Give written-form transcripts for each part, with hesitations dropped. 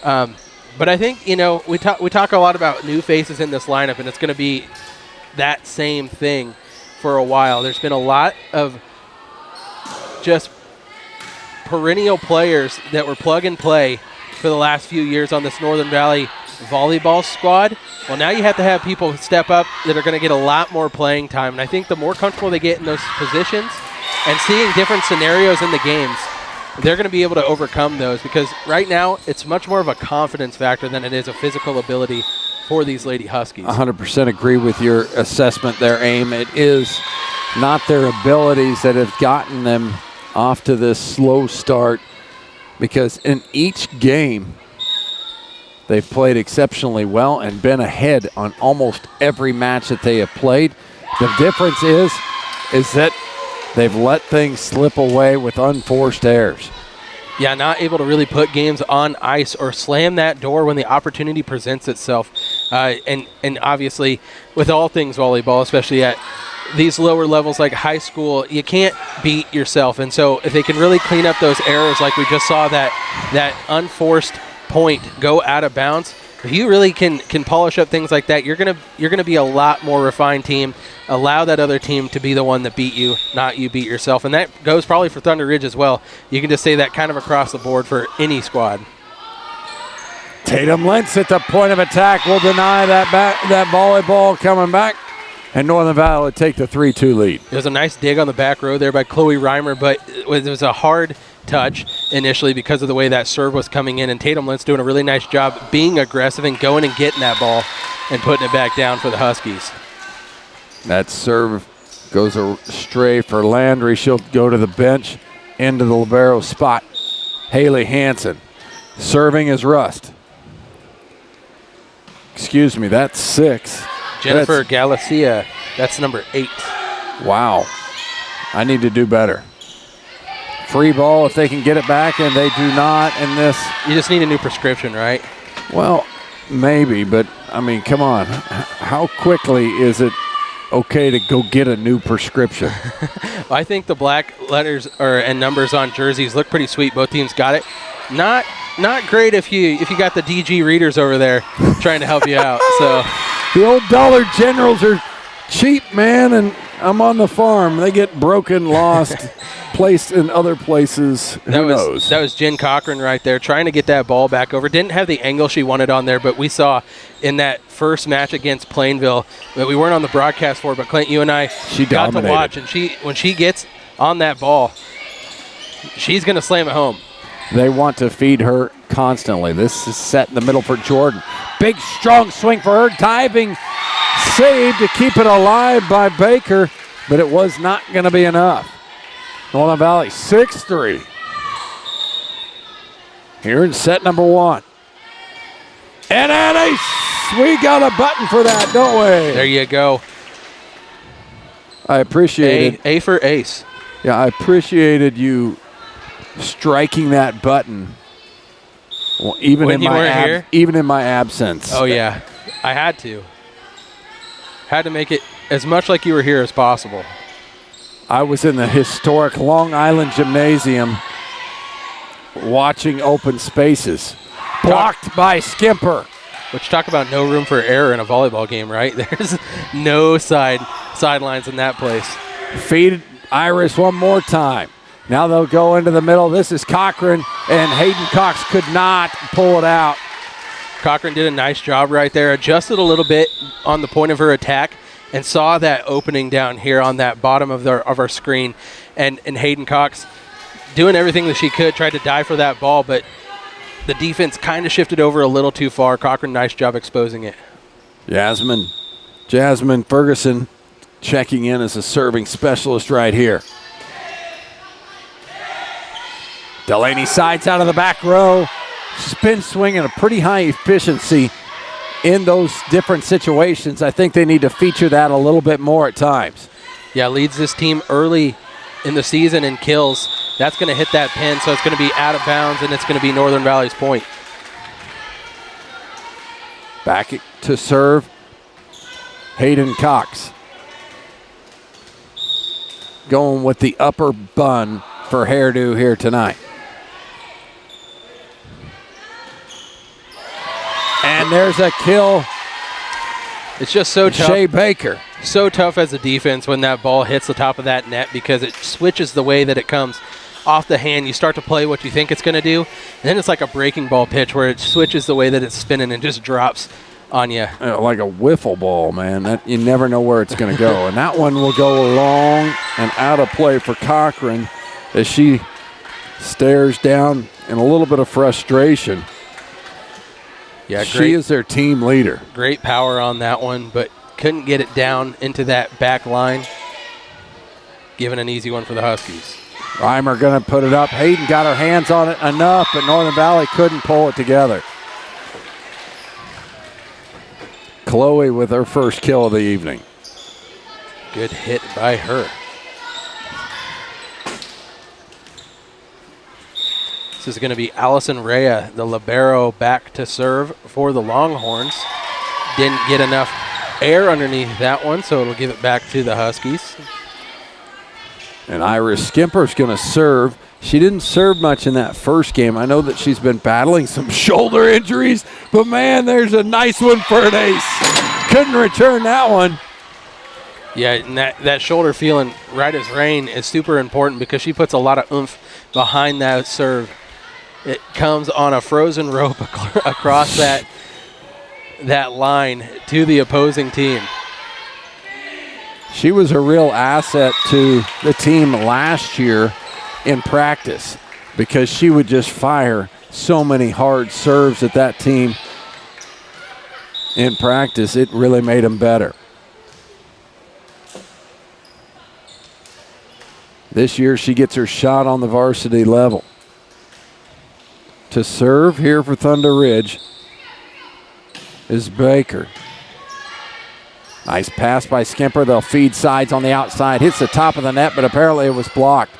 But I think, we talk a lot about new faces in this lineup, and it's going to be that same thing for a while. There's been a lot of just perennial players that were plug and play for the last few years on this Northern Valley volleyball squad. Well, now you have to have people step up that are going to get a lot more playing time. And I think the more comfortable they get in those positions and seeing different scenarios in the games, they're going to be able to overcome those, because right now it's much more of a confidence factor than it is a physical ability for these Lady Huskies. 100% agree with your assessment there, Aim. It is not their abilities that have gotten them off to this slow start, because in each game they've played exceptionally well and been ahead on almost every match that they have played. The difference is that they've let things slip away with unforced errors. Yeah, not able to really put games on ice or slam that door when the opportunity presents itself. And obviously, with all things volleyball, especially at these lower levels like high school, you can't beat yourself. And so if they can really clean up those errors, like we just saw that unforced point go out of bounds, if you really can polish up things like that, you're gonna be a lot more refined team. Allow that other team to be the one that beat you, not you beat yourself. And that goes probably for Thunder Ridge as well. You can just say that kind of across the board for any squad. Tatum Lentz at the point of attack will deny that volleyball coming back, and Northern Valley will take the 3-2 lead. It was a nice dig on the back row there by Chloe Reimer, but it was a hard touch initially because of the way that serve was coming in, and Tatum Lentz doing a really nice job being aggressive and going and getting that ball and putting it back down for the Huskies. That serve goes astray for Landry. She'll go to the bench into the libero spot. Haley Hansen serving as Rust. Excuse me, that's 6. Jennifer Galicia, that's number 8. Wow. I need to do better. Free ball if they can get it back, and they do not in this. You just need a new prescription, right? Well, maybe, but, I mean, come on. How quickly is it okay to go get a new prescription? I think the black letters and numbers on jerseys look pretty sweet. Both teams got it. Not great if you got the DG readers over there trying to help you out. So the old Dollar Generals are cheap, man, and I'm on the farm. They get broken, lost, placed in other places. Who knows? That was Jen Cochran right there trying to get that ball back over. Didn't have the angle she wanted on there, but we saw in that first match against Plainville that we weren't on the broadcast for, but Clint, you and I got to watch, and when she gets on that ball, she's going to slam it home. They want to feed her constantly. This is set in the middle for Jordan. Big, strong swing for her. Diving save to keep it alive by Baker, but it was not going to be enough. Northern Valley 6-3. Here in set number 1. And an ace. We got a button for that, don't we? There you go. I appreciate it. A for ace. Yeah, I appreciated you striking that button. Well, even in my absence. Oh yeah, I had to make it as much like you were here as possible. I was in the historic Long Island Gymnasium watching open spaces. Blocked by Skimper. Which, talk about no room for error in a volleyball game, right? There's no sidelines in that place. Feed Iris one more time. Now they'll go into the middle. This is Cochran, and Hayden Cox could not pull it out. Cochran did a nice job right there. Adjusted a little bit on the point of her attack and saw that opening down here on that bottom of our screen. And Hayden Cox doing everything that she could, tried to dive for that ball, but the defense kind of shifted over a little too far. Cochran, nice job exposing it. Jasmine Ferguson checking in as a serving specialist right here. Delaney sides out of the back row. Spin swing and a pretty high efficiency in those different situations. I think they need to feature that a little bit more at times. Yeah, leads this team early in the season in kills. That's going to hit that pin, so it's going to be out of bounds, and it's going to be Northern Valley's point. Back to serve, Hayden Cox. Going with the upper bun for hairdo here tonight. And there's a kill. It's just so tough. Shea Baker. So tough as a defense when that ball hits the top of that net because it switches the way that it comes off the hand. You start to play what you think it's going to do, and then it's like a breaking ball pitch where it switches the way that it's spinning and just drops on you. Like a wiffle ball, man. That you never know where it's going to go. And that one will go long and out of play for Cochran as she stares down in a little bit of frustration. Yeah, she is their team leader. Great power on that one, but couldn't get it down into that back line. Giving an easy one for the Huskies. Reimer going to put it up. Hayden got her hands on it enough, but Northern Valley couldn't pull it together. Chloe with her first kill of the evening. Good hit by her. This is going to be Allison Rea, the libero, back to serve for the Longhorns. Didn't get enough air underneath that one, so it'll give it back to the Huskies. And Iris Skimper's going to serve. She didn't serve much in that first game. I know that she's been battling some shoulder injuries, but man, there's a nice one for an ace. Couldn't return that one. Yeah, and that shoulder feeling right as rain is super important because she puts a lot of oomph behind that serve. It comes on a frozen rope across that line to the opposing team. She was a real asset to the team last year in practice because she would just fire so many hard serves at that team in practice. It really made them better. This year she gets her shot on the varsity level. To serve here for Thunder Ridge is Baker. Nice pass by Skimper. They'll feed Sides on the outside. Hits the top of the net, but apparently it was blocked.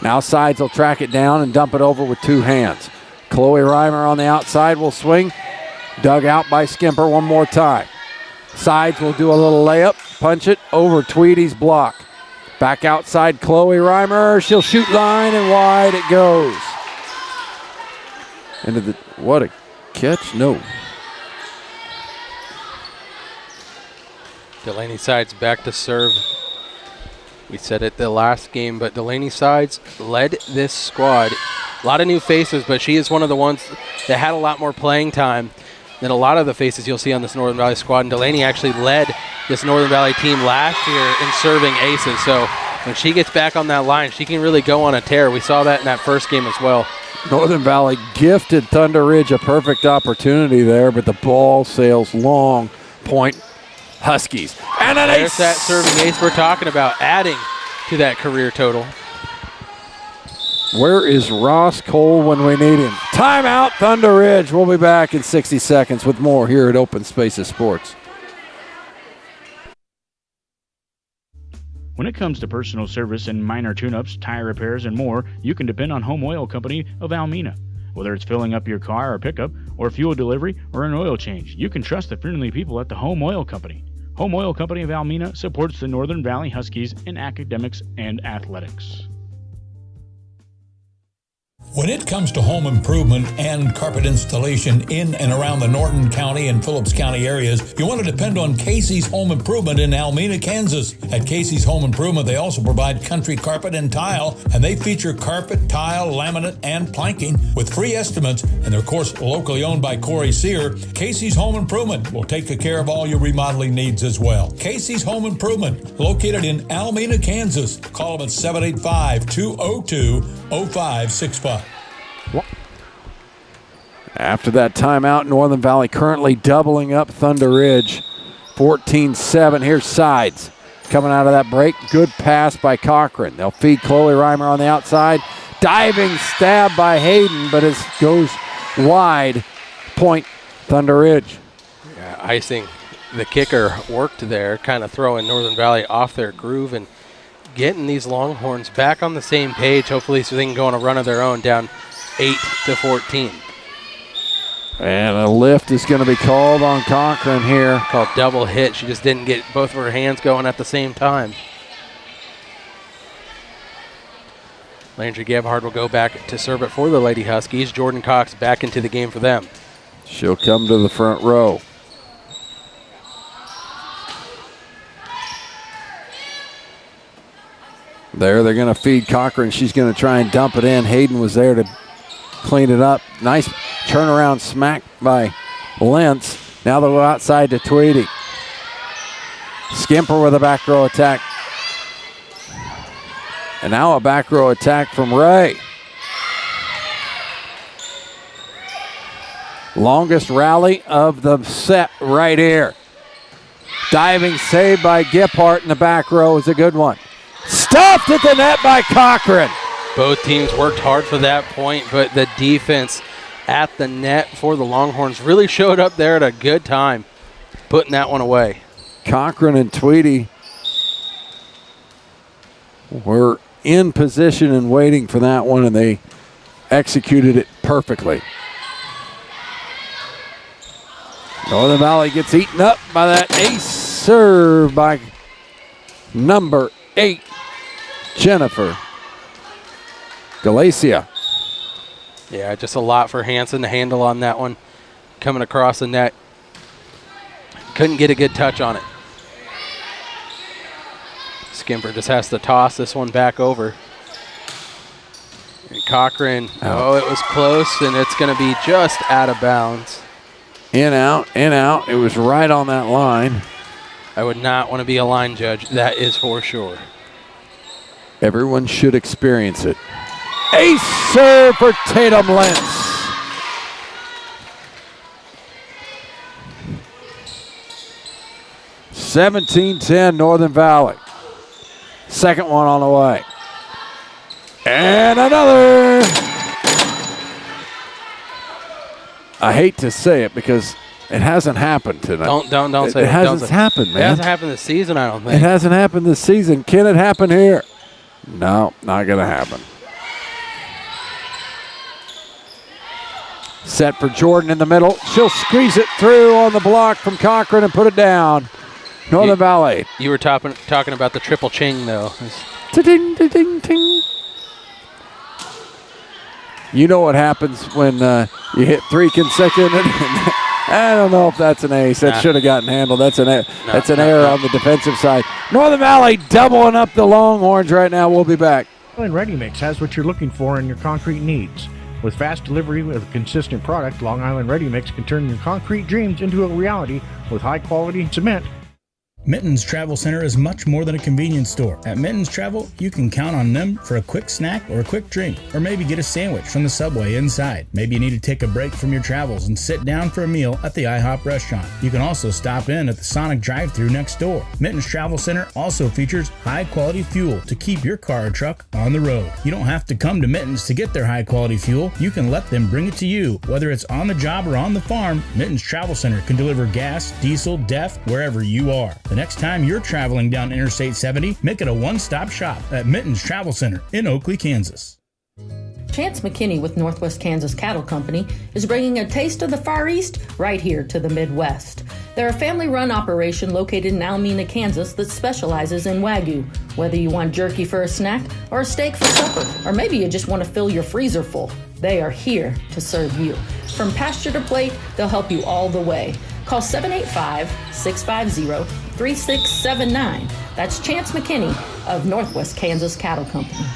Now Sides will track it down and dump it over with two hands. Chloe Reimer on the outside will swing. Dug out by Skimper one more time. Sides will do a little layup, punch it over Tweedy's block. Back outside Chloe Reimer. She'll shoot line and wide it goes. Into the, what a catch, no. Delaney Sides back to serve. We said it the last game, but Delaney Sides led this squad. A lot of new faces, but she is one of the ones that had a lot more playing time than a lot of the faces you'll see on this Northern Valley squad. And Delaney actually led this Northern Valley team last year in serving aces. So when she gets back on that line, she can really go on a tear. We saw that in that first game as well. Northern Valley gifted Thunder Ridge a perfect opportunity there, but the ball sails long. Point Huskies. And an There's ace. that serving ace we're talking about, adding to that career total. Where is Ross Cole when we need him? Timeout, Thunder Ridge. We'll be back in 60 seconds with more here at Open Spaces Sports. When it comes to personal service and minor tune-ups, tire repairs, and more, you can depend on Home Oil Company of Almena. Whether it's filling up your car or pickup, or fuel delivery, or an oil change, you can trust the friendly people at the Home Oil Company. Home Oil Company of Almena supports the Northern Valley Huskies in academics and athletics. When it comes to home improvement and carpet installation in and around the Norton County and Phillips County areas, you want to depend on Casey's Home Improvement in Almena, Kansas. At Casey's Home Improvement, they also provide country carpet and tile, and they feature carpet, tile, laminate, and planking with free estimates, and they're, of course, locally owned by Corey Sear. Casey's Home Improvement will take care of all your remodeling needs as well. Casey's Home Improvement, located in Almena, Kansas. Call them at 785-202-0565. After that timeout, Northern Valley currently doubling up Thunder Ridge. 14-7. Here's Sides coming out of that break. Good pass by Cochran. They'll feed Chloe Reimer on the outside. Diving stab by Hayden, but it goes wide. Point Thunder Ridge. Yeah, icing. The kicker worked there, kind of throwing Northern Valley off their groove and getting these Longhorns back on the same page, hopefully, so they can go on a run of their own down 8-14. And a lift is going to be called on Cochran here. Called double hit. She just didn't get both of her hands going at the same time. Landry Gebhard will go back to serve it for the Lady Huskies. Jordan Cox back into the game for them. She'll come to the front row. There, they're going to feed Cochran. She's going to try and dump it in. Hayden was there to clean it up. Nice turnaround smack by Lentz. Now they'll go outside to Tweedy. Skimper with a back row attack. And now a back row attack from Ray. Longest rally of the set right here. Diving save by Gephardt in the back row is a good one. Stuffed at the net by Cochran. Both teams worked hard for that point, but the defense at the net for the Longhorns really showed up there at a good time, putting that one away. Cochran and Tweedy were in position and waiting for that one, and they executed it perfectly. Northern Valley gets eaten up by that ace serve by number 8, Jennifer Galacia. Yeah, just a lot for Hansen to handle on that one. Coming across the net. Couldn't get a good touch on it. Skimper just has to toss this one back over. And Cochran, oh, it was close, and it's going to be just out of bounds. In, out, in, out. It was right on that line. I would not want to be a line judge. That is for sure. Everyone should experience it. Ace serve for Tatum Lentz. (17-10) Northern Valley. Second one on the way. And another. I hate to say it because it hasn't happened tonight. Don't say it. It hasn't happened, man. It hasn't happened this season, I don't think. It hasn't happened this season. Can it happen here? No, not going to happen. Set for Jordan in the middle. She'll squeeze it through on the block from Cochran and put it down. Northern Valley. You were talking about the triple ching, though. Ding, ding, ding, ding. You know what happens when you hit 3 consecutive. I don't know if that's an ace. That should have gotten handled. That's an error on the defensive side. Northern Valley doubling up the Longhorns right now. We'll be back. Long Island Ready Mix has what you're looking for in your concrete needs. With fast delivery with a consistent product, Long Island Ready Mix can turn your concrete dreams into a reality with high-quality cement. Mittens Travel Center is much more than a convenience store. At Mittens Travel, you can count on them for a quick snack or a quick drink, or maybe get a sandwich from the Subway inside. Maybe you need to take a break from your travels and sit down for a meal at the IHOP restaurant. You can also stop in at the Sonic drive-thru next door. Mittens Travel Center also features high-quality fuel to keep your car or truck on the road. You don't have to come to Mittens to get their high-quality fuel. You can let them bring it to you. Whether it's on the job or on the farm, Mittens Travel Center can deliver gas, diesel, DEF, wherever you are. The next time you're traveling down Interstate 70, make it a one-stop shop at Mittens Travel Center in Oakley, Kansas. Chance McKinney with Northwest Kansas Cattle Company is bringing a taste of the Far East right here to the Midwest. They're a family-run operation located in Alameda, Kansas that specializes in Wagyu. Whether you want jerky for a snack or a steak for supper, or maybe you just want to fill your freezer full, they are here to serve you. From pasture to plate, they'll help you all the way. Call 785-650-3679. That's Chance McKinney of Northwest Kansas Cattle Company.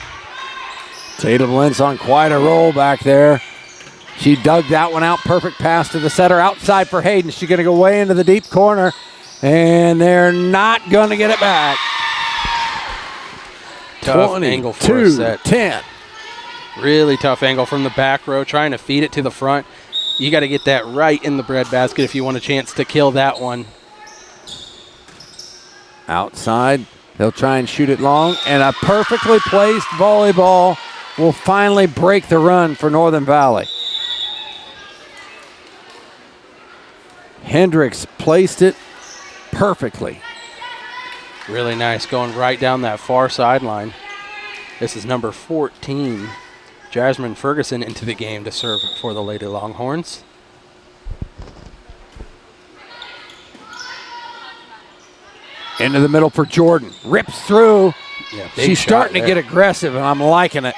Tatum Lentz on quite a roll back there. She dug that one out. Perfect pass to the setter outside for Hayden. She's going to go way into the deep corner, and they're not going to get it back. Tough angle for a set. 22-10. Really tough angle from the back row, trying to feed it to the front. You got to get that right in the breadbasket if you want a chance to kill that one. Outside, they'll try and shoot it long, and a perfectly placed volleyball will finally break the run for Northern Valley. Hendricks placed it perfectly. Really nice, going right down that far sideline. This is number 14. Jasmine Ferguson into the game to serve for the Lady Longhorns. Into the middle for Jordan. Rips through. Yeah, she's starting to get aggressive, and I'm liking it.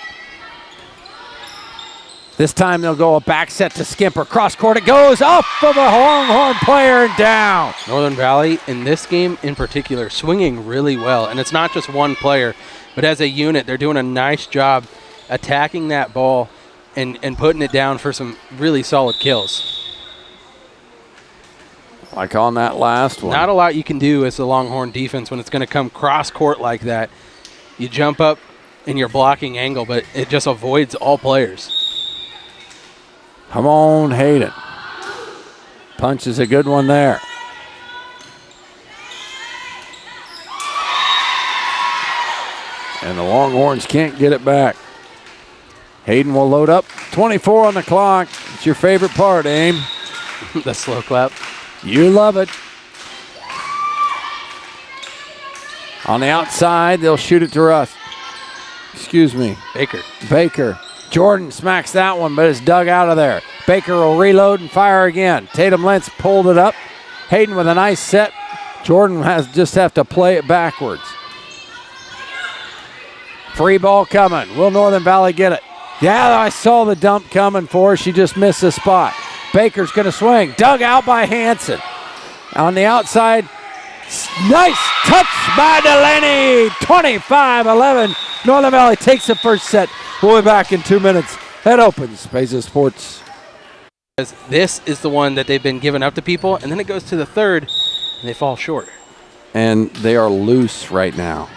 This time they'll go a back set to Skimper. Cross court it goes, off of a Longhorn player and down. Northern Valley, in this game in particular, swinging really well. And it's not just one player, but as a unit, they're doing a nice job attacking that ball and putting it down for some really solid kills. Like on that last one. Not a lot you can do as the Longhorn defense when it's going to come cross court like that. You jump up in your blocking angle, but it just avoids all players. Come on, Hayden. Punch is a good one there. And the Longhorns can't get it back. Hayden will load up. 24 on the clock. It's your favorite part, Aim. The slow clap. You love it. On the outside, they'll shoot it to Russ. Excuse me. Baker. Jordan smacks that one, but it's dug out of there. Baker will reload and fire again. Tatum Lentz pulled it up. Hayden with a nice set. Jordan just have to play it backwards. Free ball coming. Will Northern Valley get it? Yeah, I saw the dump coming for her. She just missed the spot. Baker's going to swing. Dug out by Hanson. On the outside, nice touch by Delaney. 25-11. Northern Valley takes the first set. We'll be back in 2 minutes. That opens Pesa Sports. This is the one that they've been giving up to people, and then it goes to the third, and they fall short. And they are loose right now.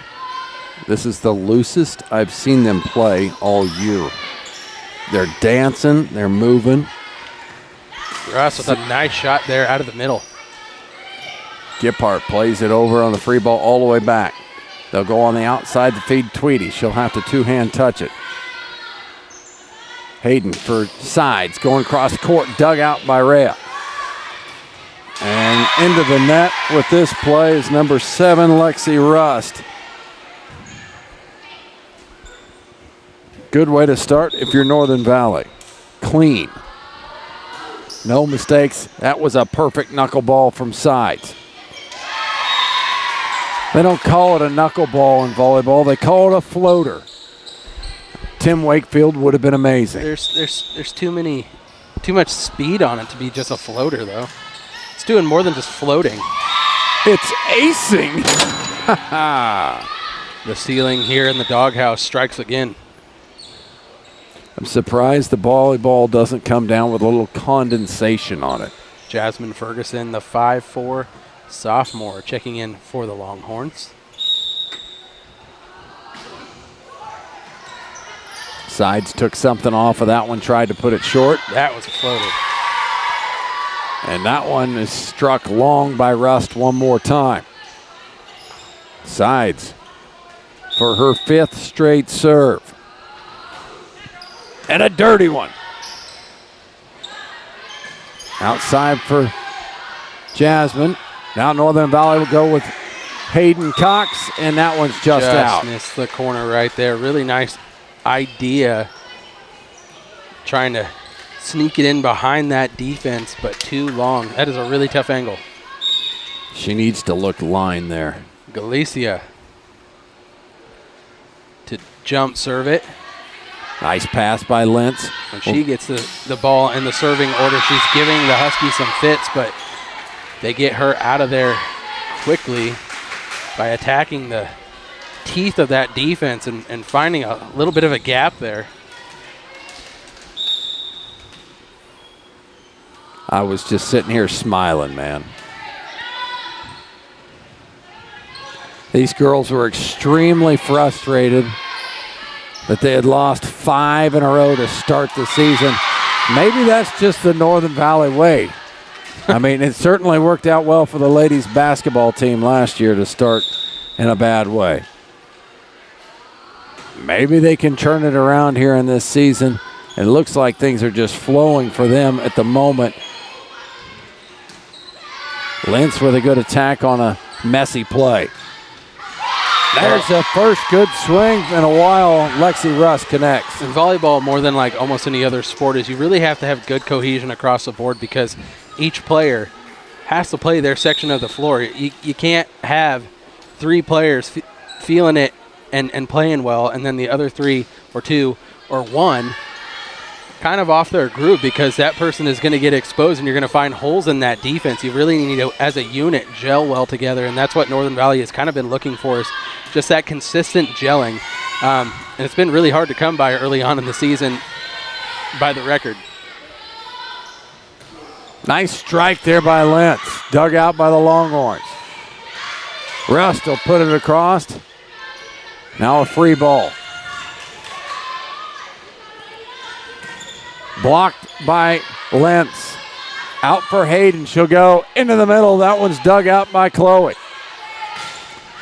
This is the loosest I've seen them play all year. They're dancing, they're moving. Russ with a nice shot there out of the middle. Gippart plays it over on the free ball all the way back. They'll go on the outside to feed Tweedy. She'll have to two-hand touch it. Hayden for sides, going across court, dug out by Rhea. And into the net with this play is number 7, Lexi Rust. Good way to start if you're Northern Valley. Clean. No mistakes. That was a perfect knuckleball from sides. They don't call it a knuckleball in volleyball. They call it a floater. Tim Wakefield would have been amazing. There's too much speed on it to be just a floater, though. It's doing more than just floating. It's acing. The ceiling here in the doghouse strikes again. I'm surprised the volleyball doesn't come down with a little condensation on it. Jasmine Ferguson, the 5'4" sophomore, checking in for the Longhorns. Sides took something off of that one, tried to put it short. That was a floater. And that one is struck long by Rust one more time. Sides for her 5th straight serve. And a dirty one. Outside for Jasmine. Now Northern Valley will go with Hayden Cox, and that one's just out. Missed the corner right there. Really nice idea. Trying to sneak it in behind that defense, but too long. That is a really tough angle. She needs to look line there. Galicia to jump serve it. Nice pass by Lentz. When she gets the ball in the serving order, she's giving the Huskies some fits, but they get her out of there quickly by attacking the teeth of that defense and finding a little bit of a gap there. I was just sitting here smiling, man. These girls were extremely frustrated that they had lost 5 in a row to start the season. Maybe that's just the Northern Valley way. I mean, it certainly worked out well for the ladies basketball team last year to start in a bad way. Maybe they can turn it around here in this season. It looks like things are just flowing for them at the moment. Lentz with a good attack on a messy play. There's the first good swing in a while. Lexi Russ connects. In volleyball, more than like almost any other sport, is you really have to have good cohesion across the board because each player has to play their section of the floor. You can't have 3 players feeling it and playing well, and then the other 3 or 2 or 1 kind of off their groove because that person is going to get exposed and you're going to find holes in that defense. You really need to, as a unit, gel well together, and that's what Northern Valley has kind of been looking for, is just that consistent gelling. And it's been really hard to come by early on in the season by the record. Nice strike there by Lentz. Dug out by the Longhorns. Rust will put it across. Now a free ball. Blocked by Lentz. Out for Hayden. She'll go into the middle. That one's dug out by Chloe.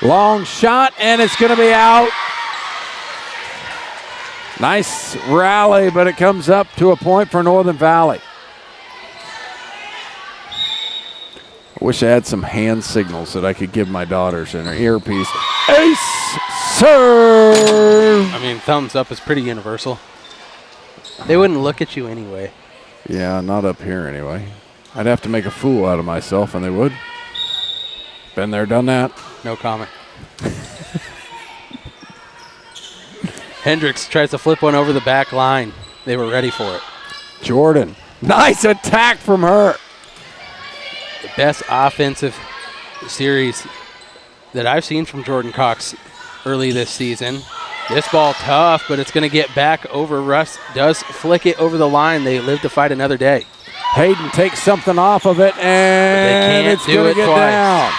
Long shot, and it's going to be out. Nice rally, but it comes up to a point for Northern Valley. I wish I had some hand signals that I could give my daughters in her earpiece. Ace serve! I mean, thumbs up is pretty universal. They wouldn't look at you anyway. Yeah, not up here anyway. I'd have to make a fool out of myself, and they would. Been there, done that. No comment. Hendricks tries to flip one over the back line. They were ready for it. Jordan. Nice attack from her. The best offensive series that I've seen from Jordan Cox early this season. This ball tough, but it's going to get back over. Russ does flick it over the line. They live to fight another day. Hayden takes something off of it, and it's going to get down.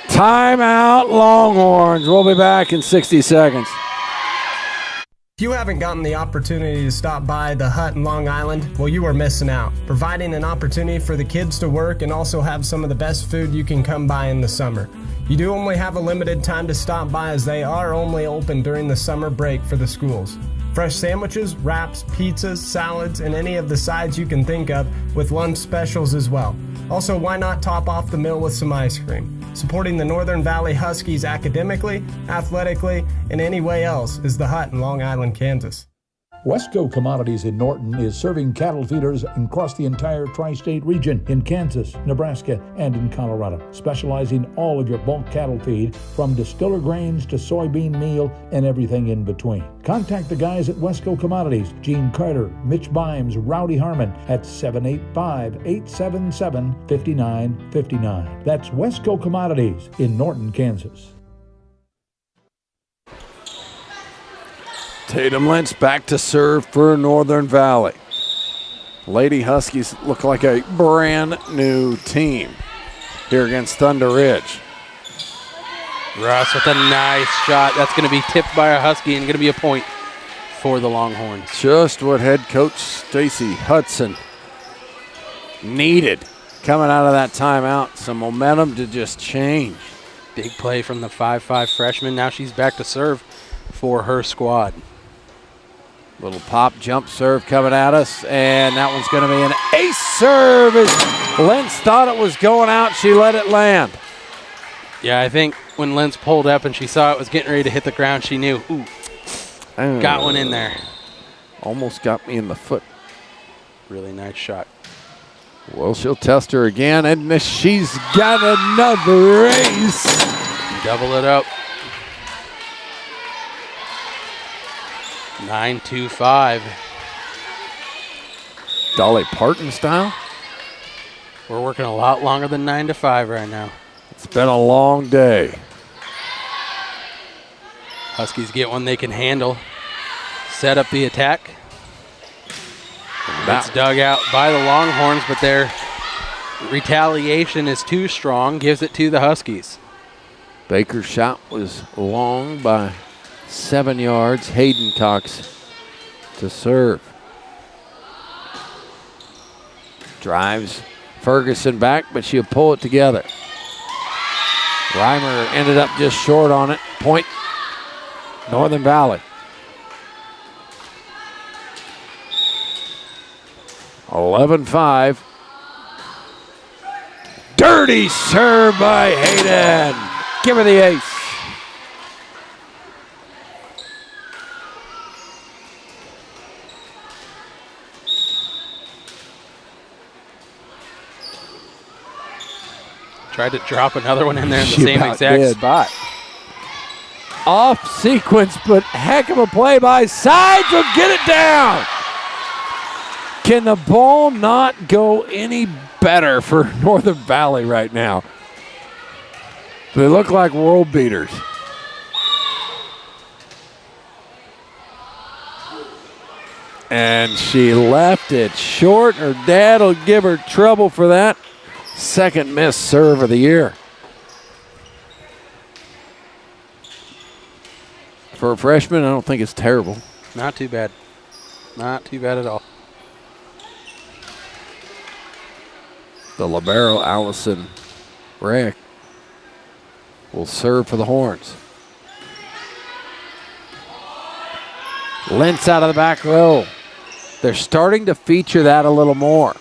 Timeout, Longhorns. We'll be back in 60 seconds. If you haven't gotten the opportunity to stop by the Hut in Long Island, well, you are missing out. Providing an opportunity for the kids to work and also have some of the best food you can come by in the summer. You do only have a limited time to stop by, as they are only open during the summer break for the schools. Fresh sandwiches, wraps, pizzas, salads, and any of the sides you can think of, with lunch specials as well. Also, why not top off the meal with some ice cream? Supporting the Northern Valley Huskies academically, athletically, and any way else is the Hut in Long Island, Kansas. Wesco Commodities in Norton is serving cattle feeders across the entire tri-state region in Kansas, Nebraska, and in Colorado, specializing all of your bulk cattle feed from distiller grains to soybean meal and everything in between. Contact the guys at Wesco Commodities, Gene Carter, Mitch Bimes, Rowdy Harmon at 785-877-5959. That's Wesco Commodities in Norton, Kansas. Tatum Lentz back to serve for Northern Valley. Lady Huskies look like a brand new team here against Thunder Ridge. Russ with a nice shot. That's going to be tipped by a Husky and going to be a point for the Longhorns. Just what head coach Stacy Hudson needed coming out of that timeout. Some momentum to just change. Big play from the 5'5" freshman. Now she's back to serve for her squad. Little pop jump serve coming at us, and that one's going to be an ace serve. As Lentz thought it was going out, she let it land. Yeah, I think when Lentz pulled up and she saw it was getting ready to hit the ground, she knew, ooh, got one in there. Almost got me in the foot. Really nice shot. Well, she'll test her again, and she's got another ace. Double it up. 9-2-5. Dolly Parton style? We're working a lot longer than 9-5 right now. It's been a long day. Huskies get one they can handle. Set up the attack. That's dug out by the Longhorns, but their retaliation is too strong, gives it to the Huskies. Baker's shot was long by 7 yards. Hayden Cox to serve. Drives Ferguson back, but she'll pull it together. Reimer ended up just short on it. Point, Northern Valley. 11-5. Dirty serve by Hayden. Give her the ace. Tried to drop another one in there in the same exact spot. Off sequence, but heck of a play by Sides will get it down. Can the ball not go any better for Northern Valley right now? They look like world beaters. And she left it short. Her dad will give her trouble for that. Second missed serve of the year. For a freshman, I don't think it's terrible. Not too bad. Not too bad at all. The libero, Allison Rick, will serve for the Horns. Lentz out of the back row. They're starting to feature that a little more.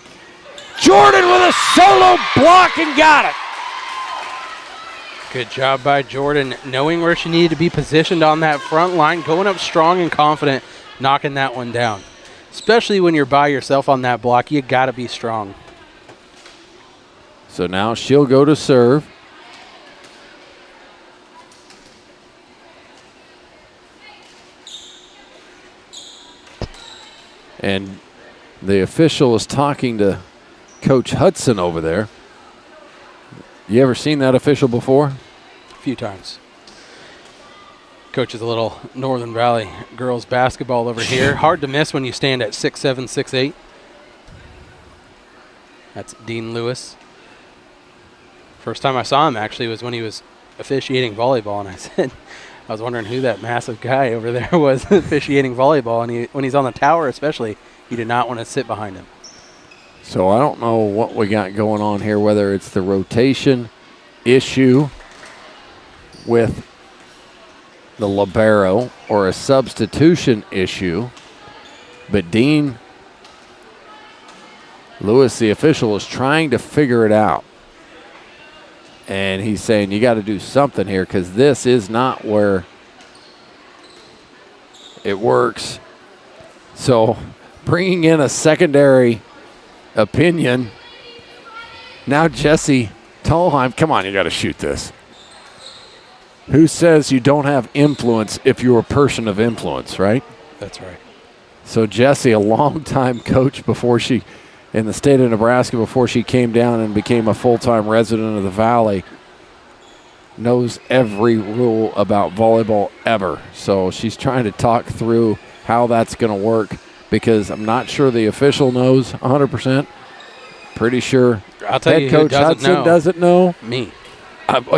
Jordan with a solo block and got it. Good job by Jordan, knowing where she needed to be positioned on that front line, going up strong and confident, knocking that one down. Especially when you're by yourself on that block, you got to be strong. So now she'll go to serve. And the official is talking to Coach Hudson over there. You ever seen that official before? A few times. Coaches a little Northern Valley girls basketball over here. Hard to miss when you stand at 6'7", 6'8". That's Dean Lewis. First time I saw him actually was when he was officiating volleyball, and I said, I was wondering who that massive guy over there was officiating volleyball, and when he's on the tower especially, you do not want to sit behind him. So I don't know what we got going on here, whether it's the rotation issue with the libero or a substitution issue, but Dean Lewis, the official, is trying to figure it out. And he's saying you got to do something here because this is not where it works. So bringing in a secondary opinion. Now Jesse Tolheim, come on, you got to shoot this. Who says you don't have influence if you're a person of influence, right? That's right. So Jesse, a longtime coach before she, in the state of Nebraska, before she came down and became a full-time resident of the Valley, knows every rule about volleyball ever. So she's trying to talk through how that's going to work because I'm not sure the official knows 100%. Pretty sure I'll tell you, head coach Hudson doesn't know. Me.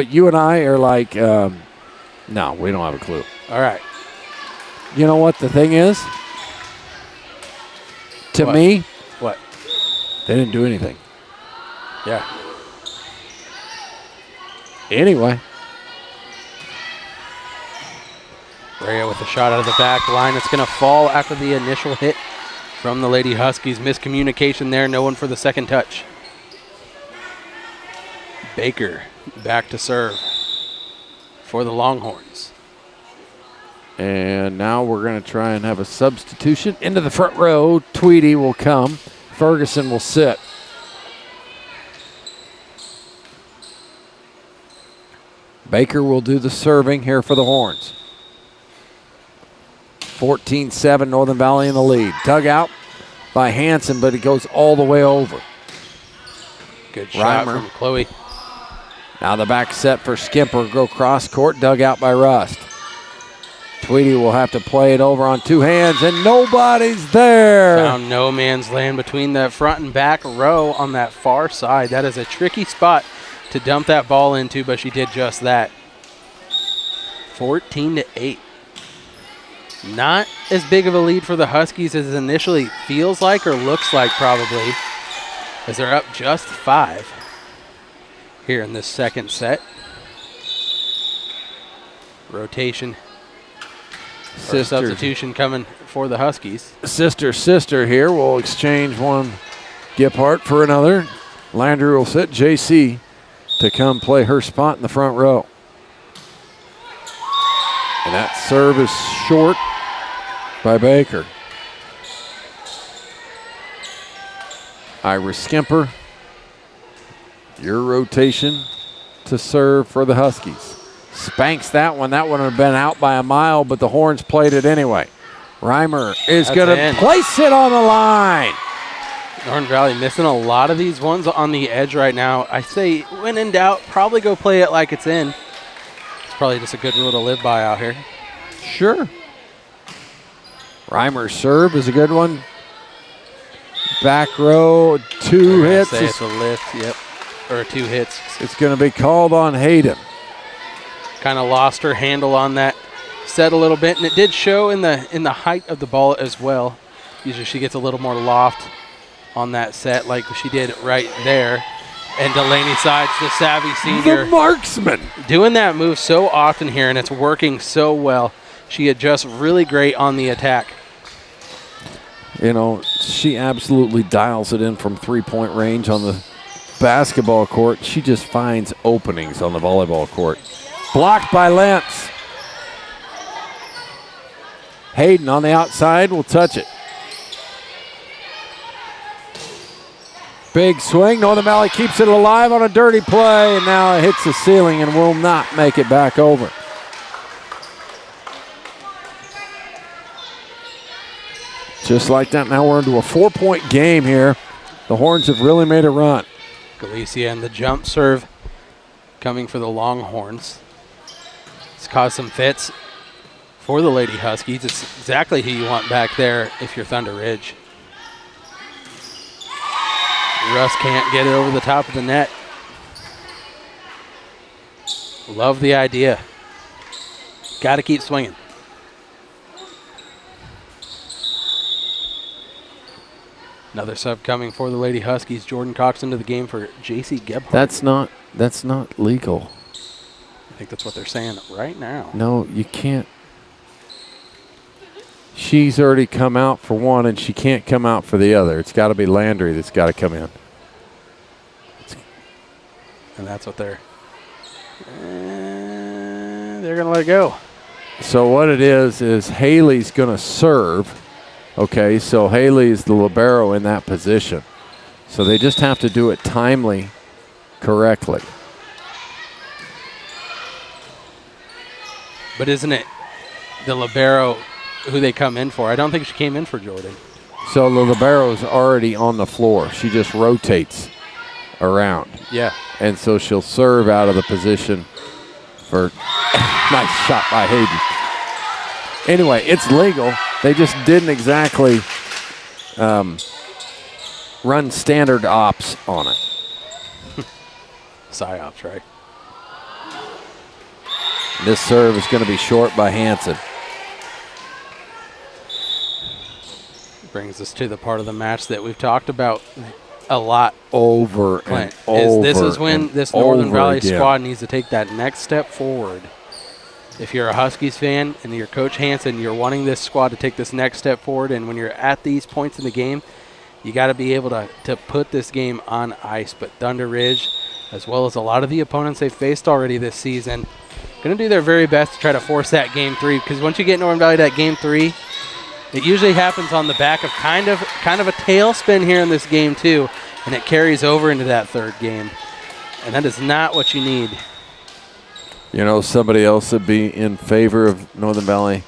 You and I are like, no, we don't have a clue. All right. You know what the thing is? To What? me, What? they didn't do anything. Yeah. Anyway. Rhea with a shot out of the back line. It's going to fall after the initial hit from the Lady Huskies. Miscommunication there. No one for the second touch. Baker back to serve for the Longhorns. And now we're going to try and have a substitution. Into the front row, Tweedy will come. Ferguson will sit. Baker will do the serving here for the Horns. 14-7, Northern Valley in the lead. Dug out by Hanson, but it goes all the way over. Good shot Reimer from Chloe. Now the back set for Skimper. Go cross court, dug out by Rust. Tweedy will have to play it over on two hands, and nobody's there. Found no man's land between the front and back row on that far side. That is a tricky spot to dump that ball into, but she did just that. 14-8. Not as big of a lead for the Huskies as it initially feels like or looks like probably, as they're up just 5 here in this second set. Rotation. Substitution coming for the Huskies. Sister here will exchange one Gephardt for another. Landry will sit JC to come play her spot in the front row. And that serve is short by Baker. Ira Skimper, your rotation to serve for the Huskies. spanks that one. That one would have been out by a mile, but the Horns played it anyway. Reimer is going to place it on the line. Northern Valley missing a lot of these ones on the edge right now. I say, when in doubt, probably go play it like it's in. It's probably just a good rule to live by out here. Sure. Reimer's serve is a good one. Back row, 2 hits. Say it's a lift, yep. Or 2 hits. It's going to be called on Hayden. Kind of lost her handle on that set a little bit, and it did show in the height of the ball as well. Usually she gets a little more loft on that set like she did right there. And Delaney Sides, the savvy senior. The marksman. Doing that move so often here, and it's working so well. She adjusts really great on the attack. You know, she absolutely dials it in from 3-point range on the basketball court. She just finds openings on the volleyball court. Blocked by Lentz. Hayden on the outside will touch it. Big swing. Northern Valley keeps it alive on a dirty play, and now it hits the ceiling and will not make it back over. Just like that, now we're into a 4-point game here. The Horns have really made a run. Galicia and the jump serve coming for the Longhorns. It's caused some fits for the Lady Huskies. It's exactly who you want back there if you're Thunder Ridge. Russ can't get it over the top of the net. Love the idea. Got to keep swinging. Another sub coming for the Lady Huskies. Jordan Cox into the game for J.C. Gebhardt. That's not legal. I think that's what they're saying right now. No, you can't. She's already come out for one, and she can't come out for the other. It's got to be Landry that's got to come in. And that's what they're going to let it go. So what it is Haley's going to serve. Okay, so Haley is the libero in that position. So they just have to do it timely, correctly. But isn't it the libero who they come in for? I don't think she came in for Jordan. So the libero's already on the floor. She just rotates around. Yeah. And so she'll serve out of the position for nice shot by Hayden. Anyway, it's legal. They just didn't exactly run standard ops on it. PsyOps, right? This serve is going to be short by Hansen. Brings us to the part of the match that we've talked about a lot. Over Clint, and over. This is when this Northern Valley squad needs to take that next step forward. If you're a Huskies fan and you're Coach Hansen, you're wanting this squad to take this next step forward, and when you're at these points in the game, you got to be able to put this game on ice. But Thunder Ridge, as well as a lot of the opponents they've faced already this season, going to do their very best to try to force that Game 3, because once you get Northern Valley to that Game 3, it usually happens on the back of kind of a tailspin here in this game too, and it carries over into that third game. And that is not what you need. You know, somebody else would be in favor of Northern Valley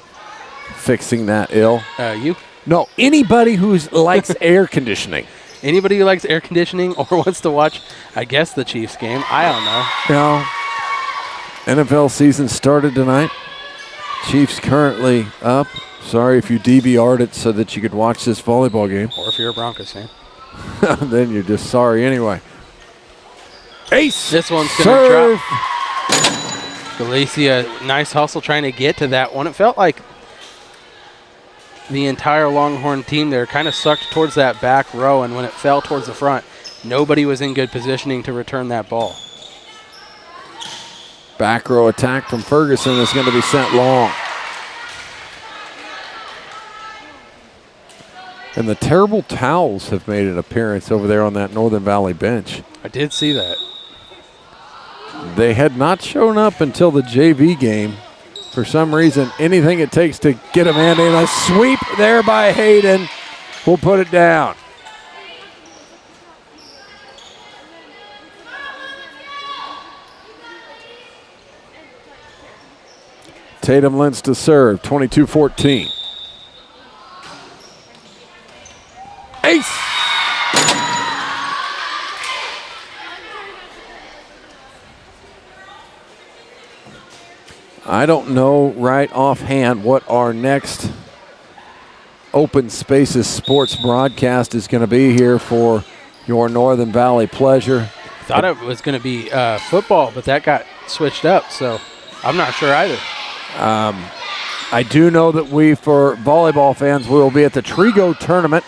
fixing that ill. You? No, anybody who likes air conditioning. Anybody who likes air conditioning or wants to watch, I guess, the Chiefs game. I don't know. You know, NFL season started tonight. Chiefs currently up. Sorry if you DVR'd it so that you could watch this volleyball game. Or if you're a Broncos fan. Then you're just sorry anyway. Ace! This one's going to drop. Galicia, nice hustle trying to get to that one. It felt like the entire Longhorn team there kind of sucked towards that back row, and when it fell towards the front, nobody was in good positioning to return that ball. Back row attack from Ferguson is going to be sent long. And the terrible towels have made an appearance over there on that Northern Valley bench. I did see that. They had not shown up until the JV game. For some reason, anything it takes to get a man in. A sweep there by Hayden will put it down. Tatum Lentz to serve, 22-14. Ace! I don't know right offhand what our next Open Spaces sports broadcast is going to be here for your Northern Valley pleasure. Thought it was going to be football, but that got switched up, so I'm not sure either. I do know that for volleyball fans, we will be at the Trigo tournament,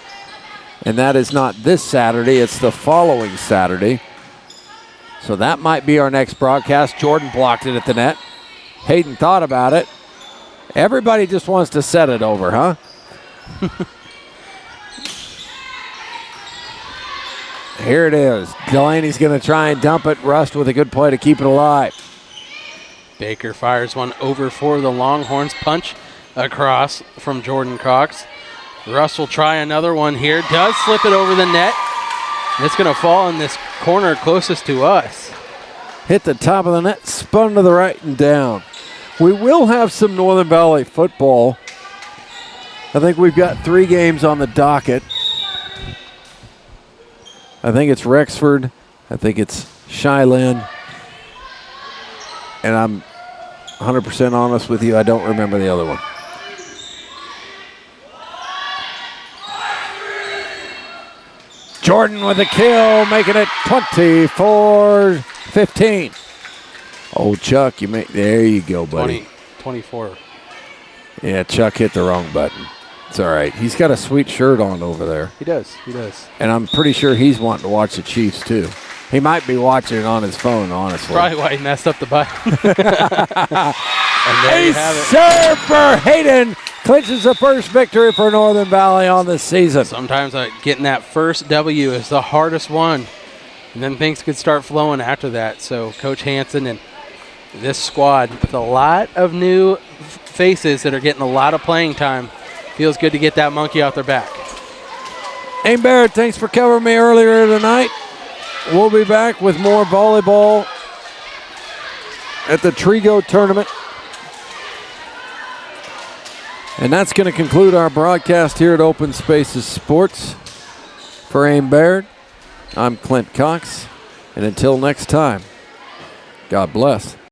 and that is not this Saturday, it's the following Saturday. So that might be our next broadcast. Jordan blocked it at the net. Hayden thought about it. Everybody just wants to set it over, huh? Here it is. Delaney's going to try and dump it. Rust with a good play to keep it alive. Baker fires one over for the Longhorns. Punch across from Jordan Cox. Russ will try another one here. Does slip it over the net. And it's going to fall in this corner closest to us. Hit the top of the net, spun to the right and down. We will have some Northern Valley football. I think we've got 3 games on the docket. I think it's Rexford. I think it's Shiloh. And I'm 100% honest with you, I don't remember the other one. Jordan with a kill, making it 24-15. Oh, Chuck, there you go, buddy. 24. Yeah, Chuck hit the wrong button. It's all right. He's got a sweet shirt on over there. He does. And I'm pretty sure he's wanting to watch the Chiefs, too. He might be watching it on his phone, honestly. Probably why he messed up the button. And there you have it. Serve for Hayden. Clinches the first victory for Northern Valley on the season. Sometimes getting that first W is the hardest one. And then things could start flowing after that. So Coach Hansen and this squad with a lot of new faces that are getting a lot of playing time. Feels good to get that monkey off their back. Aim Barrett, thanks for covering me earlier tonight. We'll be back with more volleyball at the Trigo tournament. And that's going to conclude our broadcast here at Open Spaces Sports. For Aim Baird, I'm Clint Cox. And until next time, God bless.